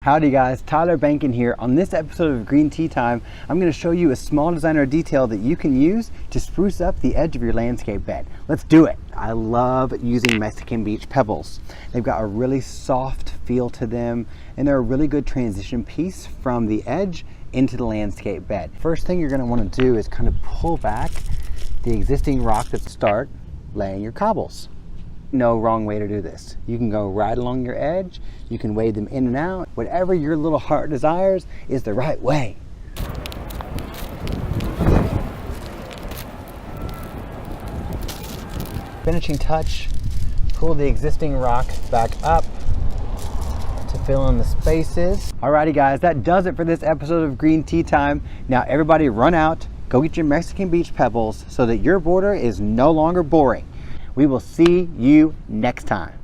Howdy guys, Tyler Banken here. On this episode of Green Tea Time, I'm going to show you a small design or detail that you can use to spruce up the edge of your landscape bed. Let's do it. I love using Mexican beach pebbles. They've got a really soft feel to them, and they're a really good transition piece from the edge into the landscape bed. First thing you're going to want to do is kind of pull back the existing rock at the start, laying your cobbles. No wrong way to do this. You can go right along your edge, you can wade them in and out. Whatever your little heart desires is the right way. Finishing touch, pull the existing rock back up to fill in the spaces. Alrighty guys, that does it for this episode of Green Tea Time. Now everybody run out, go get your Mexican beach pebbles so that your border is no longer boring. We will see you next time.